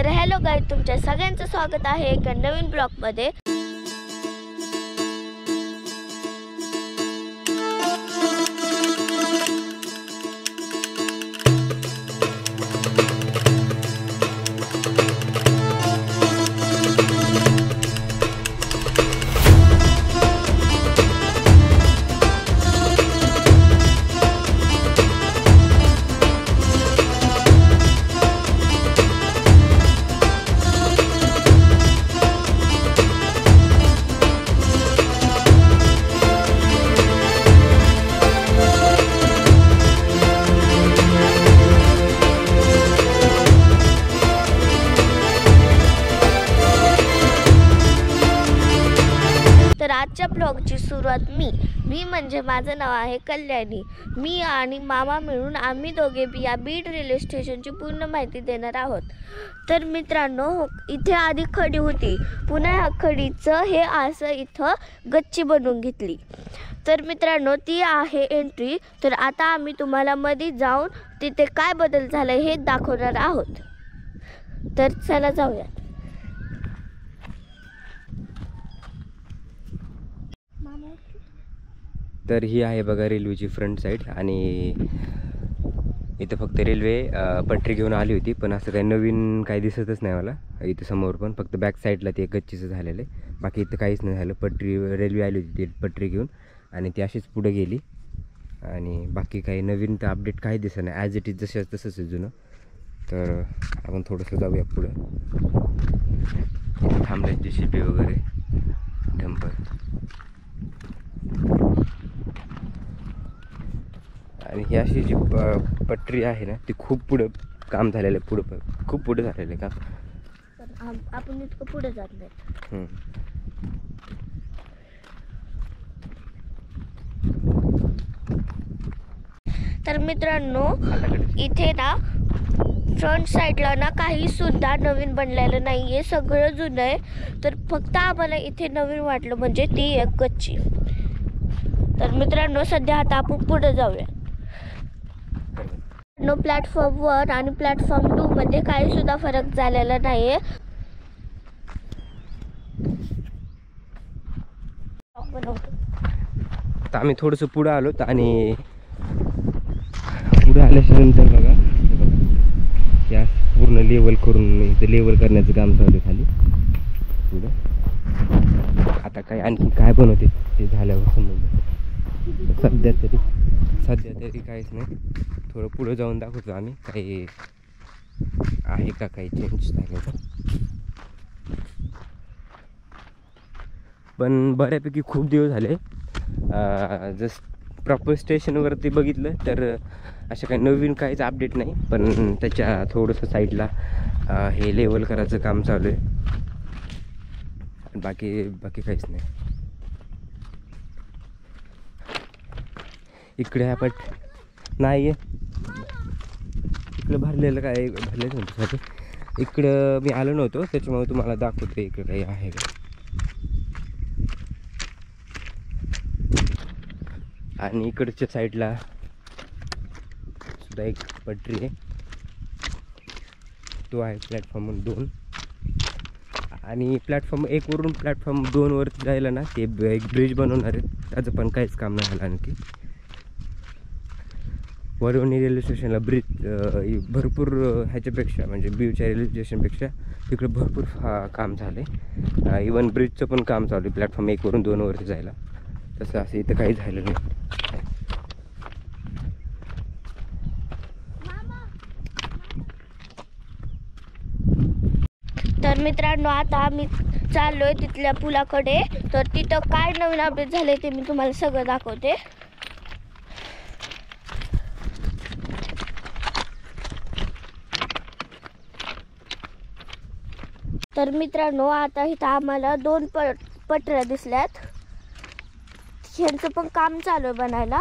तर hello guys, तुमच्या सगळ्यांचं स्वागत आहे एका नवीन ब्लॉगमध्ये। तर आजच्या ब्लॉगची सुरुवात मी म्हणजे माझं नाव आहे कल्याणी। मी आणि मामा मिळून आम्ही दोघे या बीड रेल्वे स्टेशनची पूर्ण माहिती देणार आहोत। तर मित्रांनो, इथे आधी खडी होती, पुन्हा ह्या खडीचं हे असं इथं गच्ची बनवून घेतली। तर मित्रांनो, ती आहे एंट्री। तर आता आम्ही तुम्हाला मध्ये जाऊन तिथे काय बदल झाला हे दाखवणार आहोत। तर चला जाऊया। तर ही आहे बघा रेल्वेची फ्रंट साईड, आणि इथं फक्त रेल्वे पटरी घेऊन आली होती, पण असं काही नवीन काही दिसतच नाही मला इथं समोर। पण फक्त बॅक साईडला ते गच्चीचं झालेलं आहे, बाकी इथं काहीच नाही झालं। रेल्वे आली होती ती पटरी घेऊन, आणि ती अशीच पुढे गेली, आणि बाकी काही नवीन तर अपडेट काही दिसत नाही, ॲज इट इज जसंच तसंच आहे जुनं। तर आपण थोडंसं जाऊया पुढं। थांबले JCB वगैरे, डंपर, आणि ही अशी जी पटरी आहे ना, ती खूप पुढं काम झालेलं आहे, खूप पुढं झालेलं आहे काम। आपण इतकं पुढे जात नाही। तर मित्रांनो, इथे ना फ्रंट साईडला ना काही सुद्धा नवीन बनलेलं नाही आहे, सगळं जुनं आहे। तर फक्त आम्हाला इथे नवीन वाटलं म्हणजे ती एक गच्ची। तर मित्रांनो, सध्या आता आपण पुढे जाऊया। प्लॅटफॉर्म 1 आणि प्लॅटफॉर्म 2 मध्ये काही सुद्धा फरक झालेला नाहीये। तर आम्ही थोडंसं पुढं आलो, आणि पुढे आल्याच्यानंतर बघा या पूर्ण लेवल करून इथं लेवल करण्याचं काम चालू आहे खाली पुढं। आता काय आणखी काय बनवते ते झाल्यावर समजलं। सध्या तरी काहीच नाही, थोडं पुढं जाऊन दाखवतो आम्ही काही आहे का काही चेंज झालं। पण बऱ्यापैकी खूप दिवस झाले जस्ट प्रॉपर स्टेशनवरती बघितलं तर अशा काही नवीन काहीच अपडेट नाही, पण त्याच्या थोडंसं साईडला हे लेवल करायचं काम चालू आहे, बाकी काहीच नाही। इकडे आपण नाही आहे, इकडं भरलेलं म्हणतो इकडं मी आलो नव्हतो, त्याच्यामुळे तुम्हाला दाखवतो इकडं काही आहे का। आणि इकडच्या साईडला सुद्धा एक पटरी आहे, तो आहे प्लॅटफॉर्म 2। आणि प्लॅटफॉर्म 1 वरून प्लॅटफॉर्म 2 वरती जायला ना ते एक ब्रिज बनवणार आहे, त्याचं पण काहीच काम नाही झालं आणखी। वरवणी रेल्वे स्टेशनला ब्रिज भरपूर ह्याच्यापेक्षा म्हणजे बीडच्या रेल्वे स्टेशनपेक्षा तिकडे भरपूर काम झालं आहे। इवन ब्रिजचं पण काम चालू आहे प्लॅटफॉर्म 1 वरून 2 वरती जायला, तसं असं इथं काही झालं नाही। तर मित्रांनो, आता आम्ही चाललोय तिथल्या पुलाकडे। तर तिथं काय नवीन अपडेट झाले ते मी तुम्हाला सगळं दाखवते। तर मित्रांनो, आता इथं आम्हाला 2 पटऱ्या दिसल्यात, ह्यांचं पण काम चालू आहे बनायला।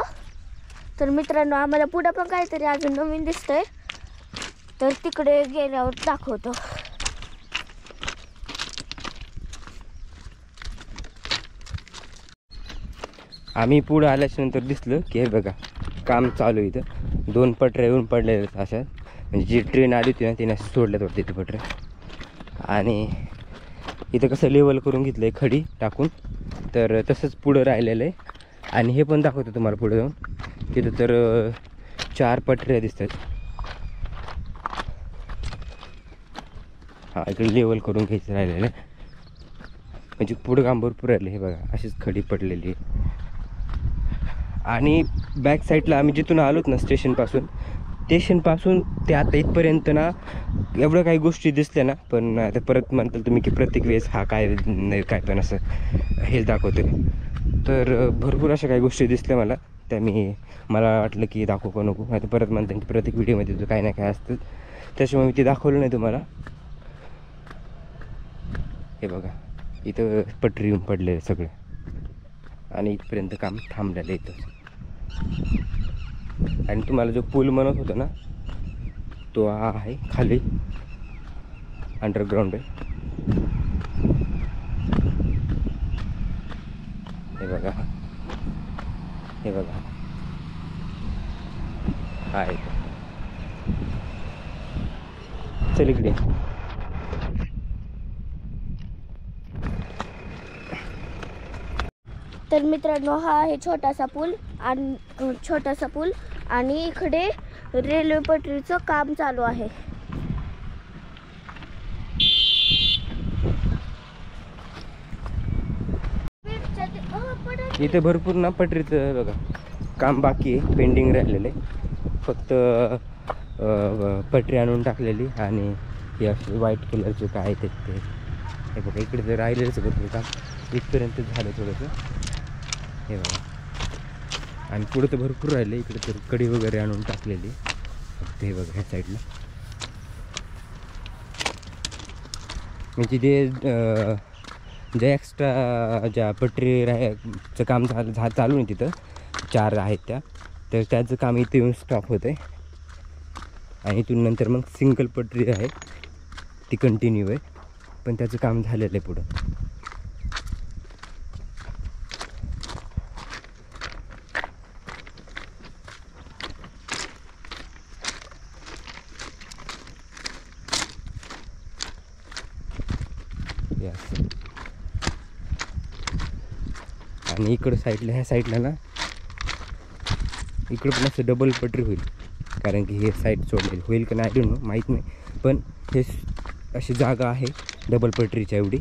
तर मित्रांनो, आम्हाला पुढे पण काहीतरी अजून नवीन दिसतंय, तर तिकडे गेल्यावर दाखवतो। आम्ही पुढे आल्याच्यानंतर दिसलं की हे बघा काम चालू इथं 2 पटऱ्या येऊन पडलेल्या अशा, म्हणजे जी ट्रेन आली होती ना तिने सोडल्यात वाटते ती पटऱ्या। आणि इथं कसं लेवल करून घेतलं आहे खडी टाकून, तर तसंच पुढं राहिलेलं आहे. आणि हे पण दाखवतो तुम्हाला पुढे जाऊन. तिथं तर 4 पटऱ्या दिसतात. हां, इकडे लेवल करून घ्यायचं राहिलेलं आहे. म्हणजे पुढं काम भरपूर राहिलं. हे बघा अशीच खडी पडलेली आहे. आणि बॅक साईडला आम्ही जिथून आलोत ना स्टेशनपासून ते आता इथपर्यंत ना एवढं काही गोष्टी दिसल्या ना, पण आता परत म्हणताल तुम्ही की प्रत्येक वेळेस हा काय नाही काय पण असं हेच दाखवतो. तर भरपूर अशा काही गोष्टी दिसल्या मला मला वाटलं की दाखवू का नको. आता परत म्हणतात की प्रत्येक व्हिडिओमध्ये जो काही ना काय असतं, त्याच्यामुळे मी ते दाखवलं नाही तुम्हाला. हे बघा इथं पटरी येऊन पडलेलं सगळं आणि इथपर्यंत काम थांबलेलं इथं. आणि तुम्हाला जो पूल म्हणत होता ना, तो हा आहे खाली अंडरग्राऊंड आहे. हे बघा हा आहे. चल इकडे. तर मित्रांनो, हा आहे छोटासा पूल आणि इकडे रेल्वे पटरीचं काम चालू आहे. इथे भरपूर ना पटरीचं बघा काम बाकी आहे, पेंडिंग राहिलेलं आहे. फक्त पटरी आणून टाकलेली आणि हे असे व्हाईट कलरचे काय ते हे बघा. इकडे जर राहिलेलंच भरपूर काम इथपर्यंत झालं थोडंसं. हे बघा. आणि पुढे तर भरपूर राहिले. इकडे तर कडी वगैरे आणून टाकलेली. हे बघा ह्या साईडला म्हणजे ते जे एक्स्ट्रा ज्या पटरीचं काम चालू आहे तिथं 4 आहेत त्या, तर त्याचं काम इथे येऊन स्टॉप होतं आहे. आणि इथून नंतर मग सिंगल पटरी आहे ती कंटिन्यू आहे, पण त्याचं काम झालेलं आहे पुढं. आणि इकडं साईडला ह्या साईडला ना इकडं पण असं डबल पटरी होईल, कारण की हे साईड सोडलेली होईल का नाही डोंट नो, माहीत नाही. पण हे अशी जागा आहे डबल पटरीच्या एवढी.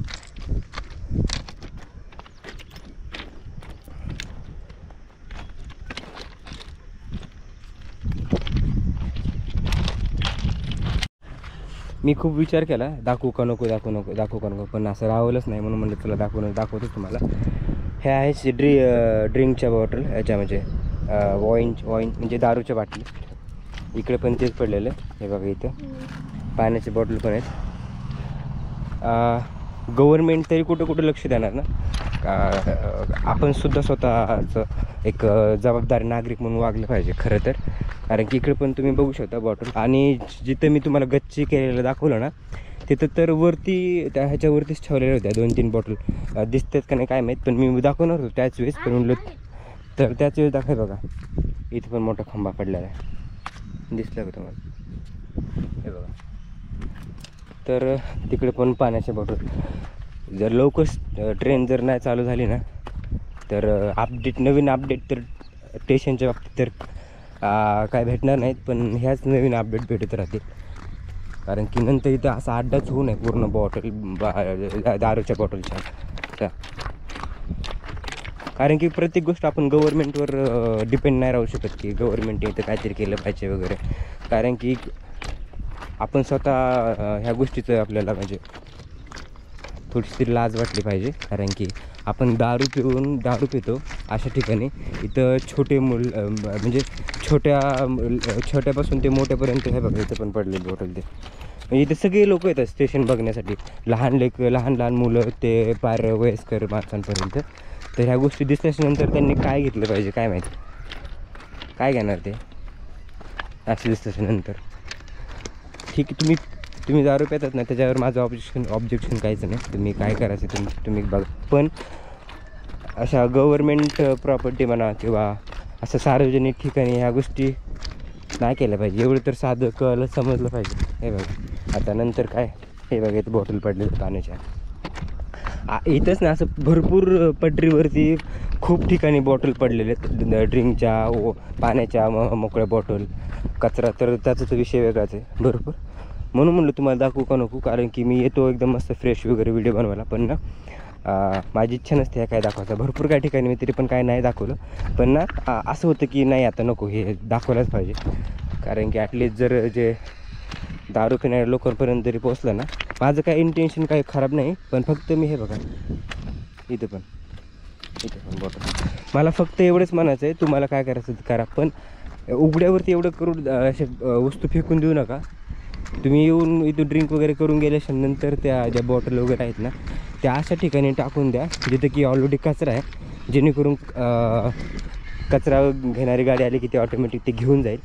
मी खूप विचार केला दाखवू का नको, पण असं राहवलंच नाही. म्हणून म्हणलं तुला दाखवतोच तुम्हाला. हे आहे ड्रिंकच्या बॉटल, ह्याच्या म्हणजे वाईन म्हणजे दारूच्या बाटली. इकडे पण तेच पडलेलं आहे. हे बघा इथं पाण्याचे बॉटल पण आहेत. गव्हर्मेंट तरी कुठं लक्ष देणार ना. आपण सुद्धा स्वतःचं एक जबाबदार नागरिक म्हणून वागलं पाहिजे खरं तर. कारण की इकडे पण तुम्ही बघू शकता बॉटल. आणि जिथं मी तुम्हाला गच्ची केलेलं दाखवलं ना, तिथं तर वरती त्या ह्याच्यावरतीच ठेवलेल्या होत्या 2-3 बॉटल. दिसतात का नाही काय माहीत, पण मी दाखवणार होतो त्याच वेळेस. पण म्हणलं तर त्याच वेळेस दाखवाय. बघा इथं पण मोठा खंबा पडलेला आहे, दिसला का तुम्हाला? हे बघा. तर तिकडे पण पाण्याच्या बॉटल. जर लवकर ट्रेन जर नाही चालू झाली ना, तर नवीन अपडेट तर स्टेशनच्या बाबतीत तर काय भेटणार नाहीत, पण ह्याच नवीन अपडेट भेटत राहतील. कारण की नंतर इथं असा अड्डाच होऊ नये पूर्ण बॉटल दारूच्या बॉटलच्या. कारण की प्रत्येक गोष्ट आपण गव्हर्मेंटवर डिपेंड नाही राहू शकत की गव्हर्मेंटने इथं काहीतरी केलं पाहिजे वगैरे. कारण की आपण स्वतः ह्या गोष्टीचं आपल्याला म्हणजे थोडीशी तरी लाज वाटली पाहिजे. कारण की आपण दारू पितो अशा ठिकाणी इथं छोटे म्हणजे छोट्यापासून ते मोठ्यापर्यंत. हे बघा इथं पण पडलेली बॉटल. ते म्हणजे इथे सगळे लोक येतात स्टेशन बघण्यासाठी, लहान मुलं ते पार वयस्कर माणसांपर्यंत. तर ह्या गोष्टी दिसल्यानंतर त्यांनी काय घेतलं पाहिजे काय माहिती, काय घेणार ते असं दिसल्यानंतर. ठीक आहे, तुम्ही दारू पितात ना, त्याच्यावर माझं ऑब्जेक्शन काहीच नाही. तुम्ही काय करायचं तुम्ही बघा. पण अशा गव्हर्मेंट प्रॉपर्टी म्हणा किंवा असं सार्वजनिक ठिकाणी ह्या गोष्टी नाही केल्या पाहिजे. एवढं तर साधं समजलं पाहिजे. हे बघा आता नंतर काय हे बघा इथं बॉटल पडलेले पाण्याच्या. इथंच ना असं भरपूर पटरीवरती खूप ठिकाणी बॉटल पडलेले आहेत ड्रिंकच्या, पाण्याच्या, मोकळ्या बॉटल, कचरा. तर त्याचा तर विषय वेगळाच आहे भरपूर. म्हणून म्हणलं तुम्हाला दाखवू का नको, कारण की मी येतो एकदम मस्त फ्रेश वगैरे व्हिडिओ बनवायला, पण ना माझी इच्छा नसते काय दाखवायचं. भरपूर काही ठिकाणी मी तरी पण काय नाही दाखवलं, पण ना असं होतं की नाही आता नको, हे दाखवलंच पाहिजे. कारण की ॲटलिस्ट जर जे दारू पिणाऱ्या लोकांपर्यंत जरी पोचलं ना, माझं काय इंटेन्शन काही खराब नाही, पण फक्त मी हे बघा इथं पण बॉटल. मला फक्त एवढंच म्हणायचं आहे, तुम्हाला काय करायचं करा, पण उघड्यावरती एवढं करून असे वस्तू फेकून देऊ नका. तुम्ही येऊन इथं ड्रिंक वगैरे करून गेल्याच्या नंतर त्या ज्या बॉटल वगैरे आहेत ना, त्या अशा ठिकाणी टाकून द्या जिथं की ऑलरेडी कचरा आहे, जेणेकरून कचरा घेणारी गाडी आली की ते ऑटोमॅटिक ते घेऊन जाईल.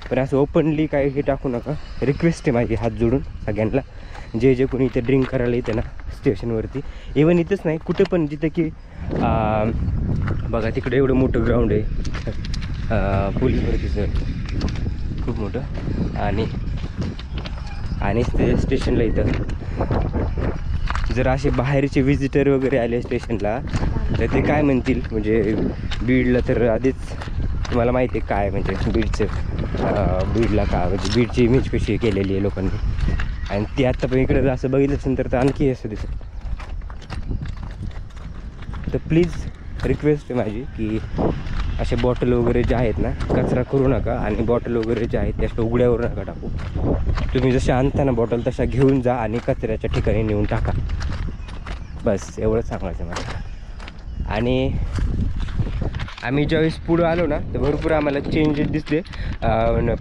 पण असं ओपनली काही हे टाकू नका. रिक्वेस्ट आहे माझी हात जोडून सगळ्यांना, जे कोणी इथे ड्रिंक करायला येते ना स्टेशनवरती, इवन इथंच नाही कुठं पण, जिथं की बघा तिकडे एवढं मोठं ग्राउंड आहे पोलीस भरतीचं खूप मोठं, आणि ते स्टेशनला इथं जर असे बाहेरचे विजिटर वगैरे आले स्टेशनला तर ते काय म्हणतील, म्हणजे बीडला तर आधीच तुम्हाला माहिती आहे काय म्हणजे बीडला का म्हणजे बीडची इमेज कशी केलेली आहे लोकांनी, आणि ती आत्ता पण इकडे असं बघितलं असेल तर आणखी असं दिसत. तर प्लीज रिक्वेस्ट आहे माझी की असे बॉटल वगैरे जे आहेत ना कचरा करू नका, आणि बॉटल वगैरे जे आहेत त्या उघड्यावर नका टाकू. तुम्ही जशा आणताना बॉटल तशा घेऊन जा आणि कचऱ्याच्या ठिकाणी नेऊन टाका. बस एवढंच सांगायचं मला. आणि आम्ही ज्यावेळेस पुढं आलो ना तर भरपूर आम्हाला चेंजेस दिसले.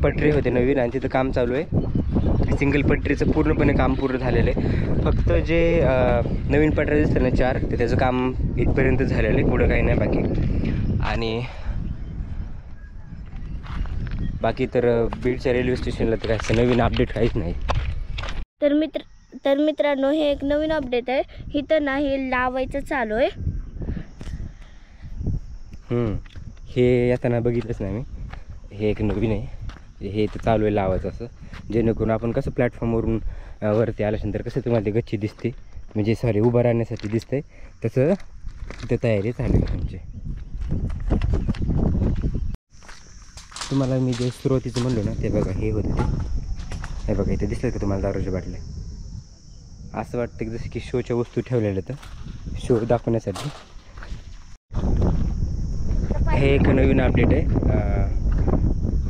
पटरी होते नवीन आणि तिथं काम चालू आहे. सिंगल पटरीचं पूर्णपणे काम पूर्ण झालेलं आहे. फक्त जे नवीन पटऱ्या दिसतं ना 4, तर त्याचं काम इथपर्यंत झालेलं आहे, पुढं काही नाही बाकी. आणि बाकी तर बीडच्या रेल्वे स्टेशनला तर काय नवीन अपडेट काहीच नाही. तर मित्रांनो हे एक नवीन अपडेट आहे. इथं ना हे लावायचं चालू आहे. हे येताना बघितलंच नाही मी. हे एक नवीन आहे, हे इथं चालू आहे लावायचं असं, जेणेकरून आपण कसं प्लॅटफॉर्मवरून वरती आल्यानंतर कसं तुम्हाला ते गच्ची दिसते, म्हणजे सॉरी उभं राहण्यासाठी दिसतंय, तसं इथं तयारी चालू आहे. म्हणजे तुम्हाला मी जे सुरुवातीचं म्हणलो ना ते बघा हे होतं, हे बघा इथे दिसलं का तुम्हाला दारूच्या बाटल्या. असं वाटतं की जसं की शोच्या वस्तू ठेवलेल्या तर शो दाखवण्यासाठी. हे एक नवीन अपडेट आहे.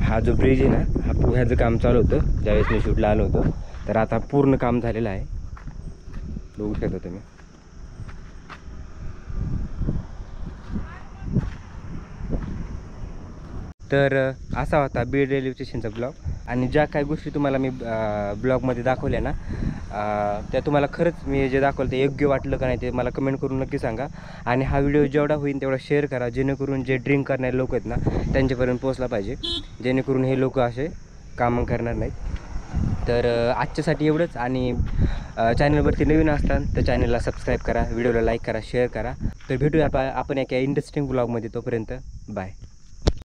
हा जो ब्रिज आहे ना हा ह्याचं काम चालू होतं ज्यावेळेस मी शूटला आलो होतो, तर आता पूर्ण काम झालेलं आहे, बघू शकता तुम्ही. तर असा होता बीड रेल्वे स्टेशनचा ब्लॉग. आणि ज्या काही गोष्टी तुम्हाला मी ब्लॉगमध्ये दाखवल्या ना त्या तुम्हाला खरंच मी जे दाखवलं ते योग्य वाटलं का नाही ते मला कमेंट करून नक्की सांगा. आणि हा व्हिडिओ जेवढा होईल तेवढा शेअर करा, जेणेकरून जे ड्रिंक करणारे लोक आहेत ना त्यांच्यापर्यंत पोहोचला पाहिजे, जेणेकरून हे लोक असे कामं करणार नाहीत. तर आजच्यासाठी एवढंच. आणि चॅनलवरती नवीन असतात तर चॅनलला सबस्क्राईब करा, व्हिडिओला लाईक करा, शेअर करा. तर भेटूया आपण एका इंटरेस्टिंग ब्लॉगमध्ये. तोपर्यंत बाय.